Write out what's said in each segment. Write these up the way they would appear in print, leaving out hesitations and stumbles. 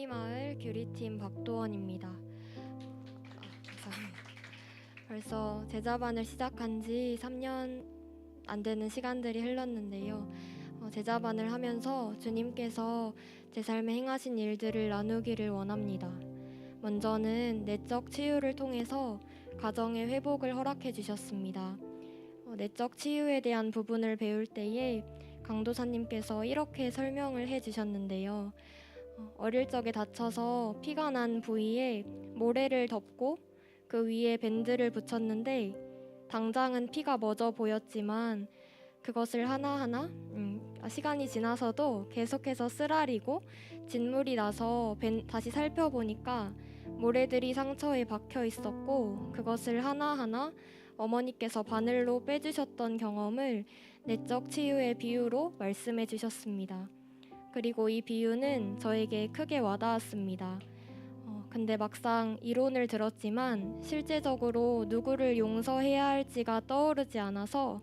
푸니마을 규리팀 박도원입니다. 감사합니다. 벌써 제자반을 시작한 지 3년 안 되는 시간들이 흘렀는데요. 제자반을 하면서 주님께서 제 삶에 행하신 일들을 나누기를 원합니다. 먼저는 내적 치유를 통해서 가정의 회복을 허락해 주셨습니다. 내적 치유에 대한 부분을 배울 때에 강도사님께서 이렇게 설명을 해 주셨는데요. 어릴 적에 다쳐서 피가 난 부위에 모래를 덮고 그 위에 밴드를 붙였는데 당장은 피가 멎어 보였지만 그것을 하나하나 시간이 지나서도 계속해서 쓰라리고 진물이 나서 다시 살펴보니까 모래들이 상처에 박혀 있었고 그것을 하나하나 어머니께서 바늘로 빼주셨던 경험을 내적 치유의 비유로 말씀해 주셨습니다. 그리고 이 비유는 저에게 크게 와닿았습니다. 근데 막상 이론을 들었지만 실제적으로 누구를 용서해야 할지가 떠오르지 않아서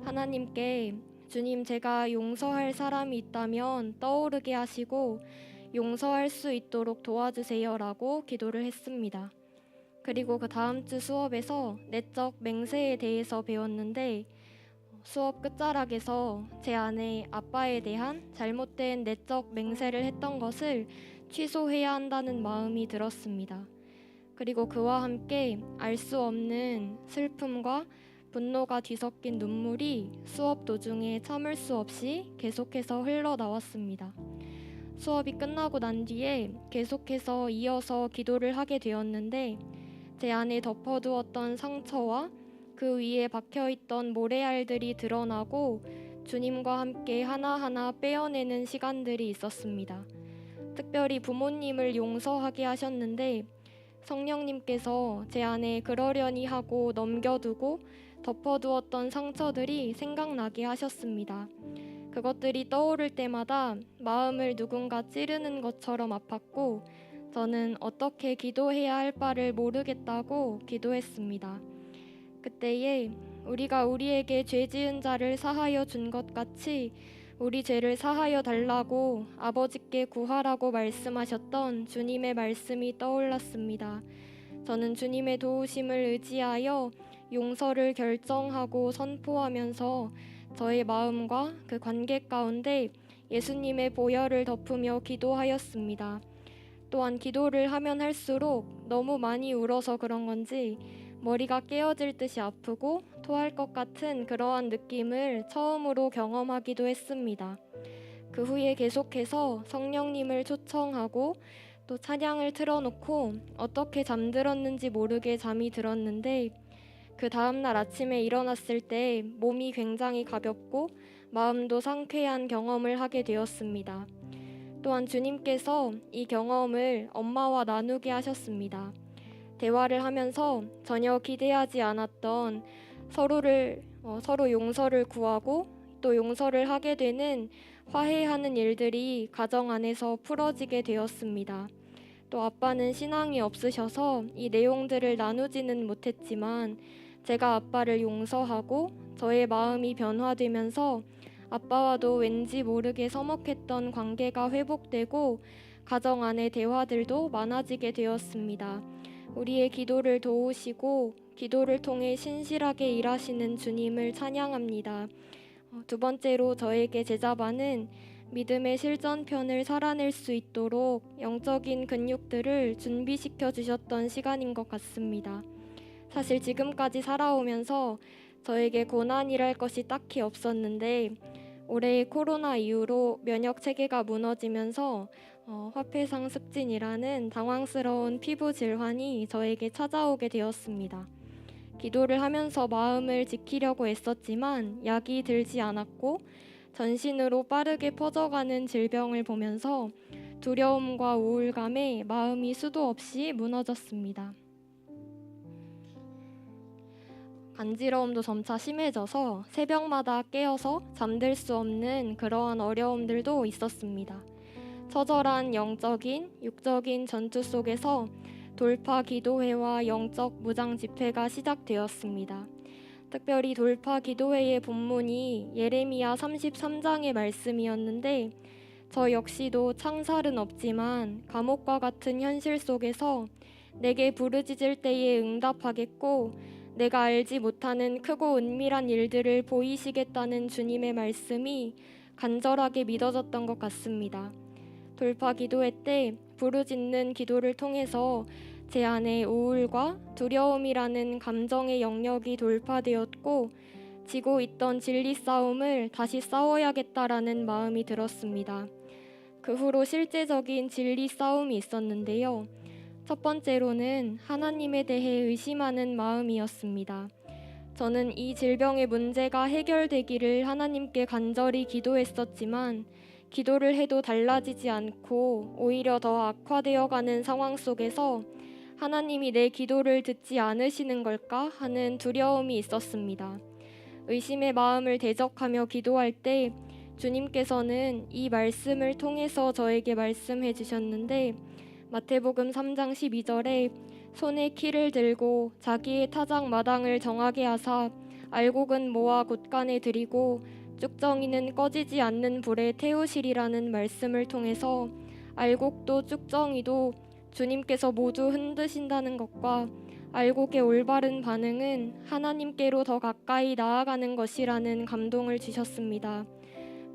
하나님께 주님, 제가 용서할 사람이 있다면 떠오르게 하시고 용서할 수 있도록 도와주세요 라고 기도를 했습니다. 그리고 그 다음 주 수업에서 내적 맹세에 대해서 배웠는데 수업 끝자락에서 제 안에 아빠에 대한 잘못된 내적 맹세를 했던 것을 취소해야 한다는 마음이 들었습니다. 그리고 그와 함께 알 수 없는 슬픔과 분노가 뒤섞인 눈물이 수업 도중에 참을 수 없이 계속해서 흘러나왔습니다. 수업이 끝나고 난 뒤에 계속해서 이어서 기도를 하게 되었는데 제 안에 덮어두었던 상처와 그 위에 박혀있던 모래알들이 드러나고 주님과 함께 하나하나 빼어내는 시간들이 있었습니다. 특별히 부모님을 용서하게 하셨는데 성령님께서 제 안에 그러려니 하고 넘겨두고 덮어두었던 상처들이 생각나게 하셨습니다. 그것들이 떠오를 때마다 마음을 누군가 찌르는 것처럼 아팠고 저는 어떻게 기도해야 할 바를 모르겠다고 기도했습니다. 그때에 우리가 우리에게 죄 지은 자를 사하여 준 것 같이 우리 죄를 사하여 달라고 아버지께 구하라고 말씀하셨던 주님의 말씀이 떠올랐습니다. 저는 주님의 도우심을 의지하여 용서를 결정하고 선포하면서 저의 마음과 그 관계 가운데 예수님의 보혈을 덮으며 기도하였습니다. 또한 기도를 하면 할수록 너무 많이 울어서 그런 건지 머리가 깨어질 듯이 아프고 토할 것 같은 그러한 느낌을 처음으로 경험하기도 했습니다. 그 후에 계속해서 성령님을 초청하고 또 찬양을 틀어놓고 어떻게 잠들었는지 모르게 잠이 들었는데 그 다음날 아침에 일어났을 때 몸이 굉장히 가볍고 마음도 상쾌한 경험을 하게 되었습니다. 또한 주님께서 이 경험을 엄마와 나누게 하셨습니다. 대화를 하면서 전혀 기대하지 않았던 서로 용서를 구하고 또 용서를 하게 되는 화해하는 일들이 가정 안에서 풀어지게 되었습니다. 또 아빠는 신앙이 없으셔서 이 내용들을 나누지는 못했지만 제가 아빠를 용서하고 저의 마음이 변화되면서 아빠와도 왠지 모르게 서먹했던 관계가 회복되고 가정 안의 대화들도 많아지게 되었습니다. 우리의 기도를 도우시고 기도를 통해 신실하게 일하시는 주님을 찬양합니다. 두 번째로 저에게 제자반은 믿음의 실전편을 살아낼 수 있도록 영적인 근육들을 준비시켜 주셨던 시간인 것 같습니다. 사실 지금까지 살아오면서 저에게 고난이랄 것이 딱히 없었는데 올해 코로나 이후로 면역 체계가 무너지면서 화폐상 습진이라는 당황스러운 피부 질환이 저에게 찾아오게 되었습니다. 기도를 하면서 마음을 지키려고 애썼지만 약이 들지 않았고 전신으로 빠르게 퍼져가는 질병을 보면서 두려움과 우울감에 마음이 수도 없이 무너졌습니다. 간지러움도 점차 심해져서 새벽마다 깨어서 잠들 수 없는 그러한 어려움들도 있었습니다. 처절한 영적인, 육적인 전투 속에서 돌파 기도회와 영적 무장 집회가 시작되었습니다. 특별히 돌파 기도회의 본문이 예레미야 33장의 말씀이었는데 저 역시도 창살은 없지만 감옥과 같은 현실 속에서 내게 부르짖을 때에 응답하겠고 내가 알지 못하는 크고 은밀한 일들을 보이시겠다는 주님의 말씀이 간절하게 믿어졌던 것 같습니다. 돌파 기도회 때 부르짖는 기도를 통해서 제 안에 우울과 두려움이라는 감정의 영역이 돌파되었고 지고 있던 진리 싸움을 다시 싸워야겠다라는 마음이 들었습니다. 그 후로 실제적인 진리 싸움이 있었는데요. 첫 번째로는 하나님에 대해 의심하는 마음이었습니다. 저는 이 질병의 문제가 해결되기를 하나님께 간절히 기도했었지만 기도를 해도 달라지지 않고 오히려 더 악화되어가는 상황 속에서 하나님이 내 기도를 듣지 않으시는 걸까 하는 두려움이 있었습니다. 의심의 마음을 대적하며 기도할 때 주님께서는 이 말씀을 통해서 저에게 말씀해 주셨는데 마태복음 3장 12절에 손에 키를 들고 자기의 타작 마당을 정하게 하사 알곡은 모아 곳간에 들이고 쭉정이는 꺼지지 않는 불에 태우시리라는 말씀을 통해서 알곡도 쭉정이도 주님께서 모두 흔드신다는 것과 알곡의 올바른 반응은 하나님께로 더 가까이 나아가는 것이라는 감동을 주셨습니다.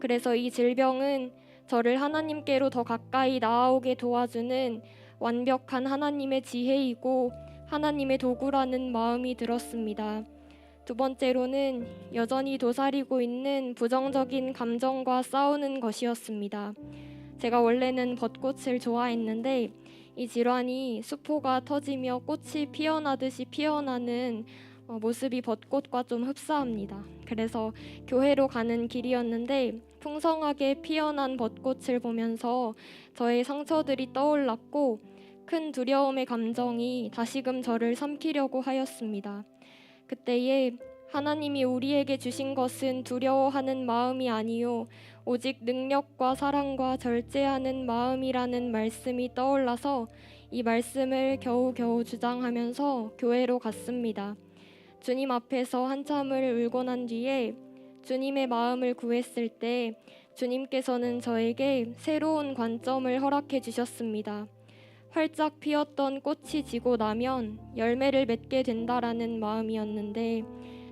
그래서 이 질병은 저를 하나님께로 더 가까이 나아오게 도와주는 완벽한 하나님의 지혜이고 하나님의 도구라는 마음이 들었습니다. 두 번째로는 여전히 도사리고 있는 부정적인 감정과 싸우는 것이었습니다. 제가 원래는 벚꽃을 좋아했는데 이 질환이 수포가 터지며 꽃이 피어나듯이 피어나는 모습이 벚꽃과 좀 흡사합니다. 그래서 교회로 가는 길이었는데 풍성하게 피어난 벚꽃을 보면서 저의 상처들이 떠올랐고 큰 두려움의 감정이 다시금 저를 삼키려고 하였습니다. 그때에 하나님이 우리에게 주신 것은 두려워하는 마음이 아니요 오직 능력과 사랑과 절제하는 마음이라는 말씀이 떠올라서 이 말씀을 겨우겨우 주장하면서 교회로 갔습니다. 주님 앞에서 한참을 울고 난 뒤에 주님의 마음을 구했을 때 주님께서는 저에게 새로운 관점을 허락해 주셨습니다. 활짝 피었던 꽃이 지고 나면 열매를 맺게 된다라는 마음이었는데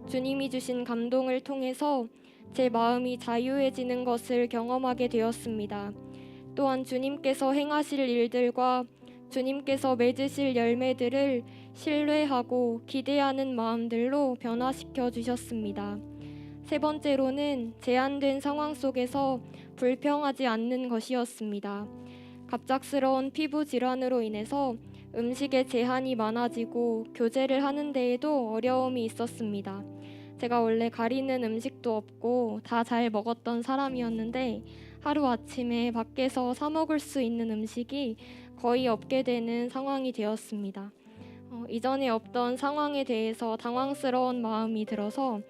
주님이 주신 감동을 통해서 제 마음이 자유해지는 것을 경험하게 되었습니다. 또한 주님께서 행하실 일들과 주님께서 맺으실 열매들을 신뢰하고 기대하는 마음들로 변화시켜 주셨습니다. 세 번째로는 제한된 상황 속에서 불평하지 않는 것이었습니다. 갑작스러운 피부 질환으로 인해서 음식에 제한이 많아지고 교제를 하는 데에도 어려움이 있었습니다. 제가 원래 가리는 음식도 없고 다 잘 먹었던 사람이었는데 하루아침에 밖에서 사 먹을 수 있는 음식이 거의 없게 되는 상황이 되었습니다. 이전에 없던 상황에 대해서 당황스러운 마음이 들어서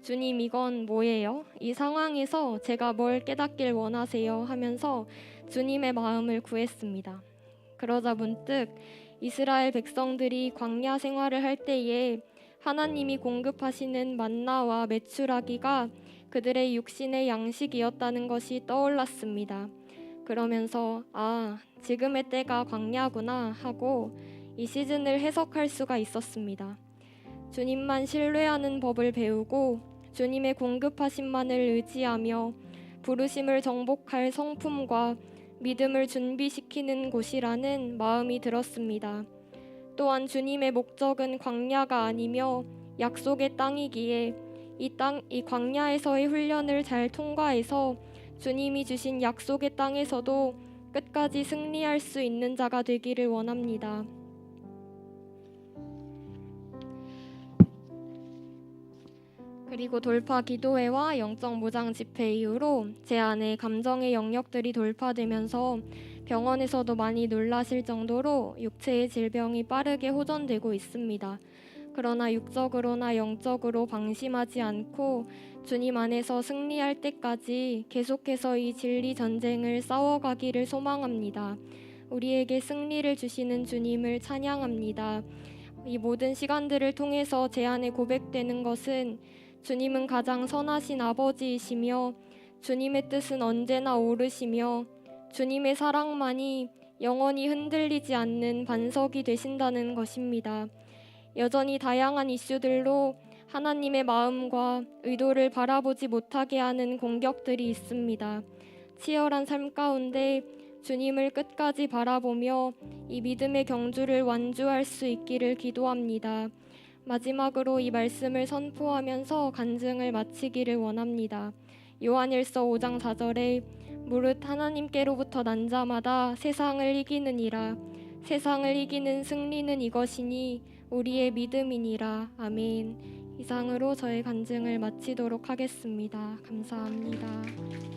주님 이건 뭐예요? 이 상황에서 제가 뭘 깨닫길 원하세요? 하면서 주님의 마음을 구했습니다. 그러자 문득 이스라엘 백성들이 광야 생활을 할 때에 하나님이 공급하시는 만나와 메추라기가 그들의 육신의 양식이었다는 것이 떠올랐습니다. 그러면서 지금의 때가 광야구나 하고 이 시즌을 해석할 수가 있었습니다. 주님만 신뢰하는 법을 배우고 주님의 공급하심만을 의지하며 부르심을 정복할 성품과 믿음을 준비시키는 곳이라는 마음이 들었습니다. 또한 주님의 목적은 광야가 아니며 약속의 땅이기에 이 광야에서의 훈련을 잘 통과해서 주님이 주신 약속의 땅에서도 끝까지 승리할 수 있는 자가 되기를 원합니다. 그리고 돌파 기도회와 영적 무장 집회 이후로 제 안에 감정의 영역들이 돌파되면서 병원에서도 많이 놀라실 정도로 육체의 질병이 빠르게 호전되고 있습니다. 그러나 육적으로나 영적으로 방심하지 않고 주님 안에서 승리할 때까지 계속해서 이 진리 전쟁을 싸워가기를 소망합니다. 우리에게 승리를 주시는 주님을 찬양합니다. 이 모든 시간들을 통해서 제 안에 고백되는 것은 주님은 가장 선하신 아버지이시며 주님의 뜻은 언제나 옳으시며 주님의 사랑만이 영원히 흔들리지 않는 반석이 되신다는 것입니다. 여전히 다양한 이슈들로 하나님의 마음과 의도를 바라보지 못하게 하는 공격들이 있습니다. 치열한 삶 가운데 주님을 끝까지 바라보며 이 믿음의 경주를 완주할 수 있기를 기도합니다. 마지막으로 이 말씀을 선포하면서 간증을 마치기를 원합니다. 요한일서 5장 4절에 무릇 하나님께로부터 난 자마다 세상을 이기느니라. 세상을 이기는 승리는 이것이니 우리의 믿음이니라. 아멘. 이상으로 저의 간증을 마치도록 하겠습니다. 감사합니다.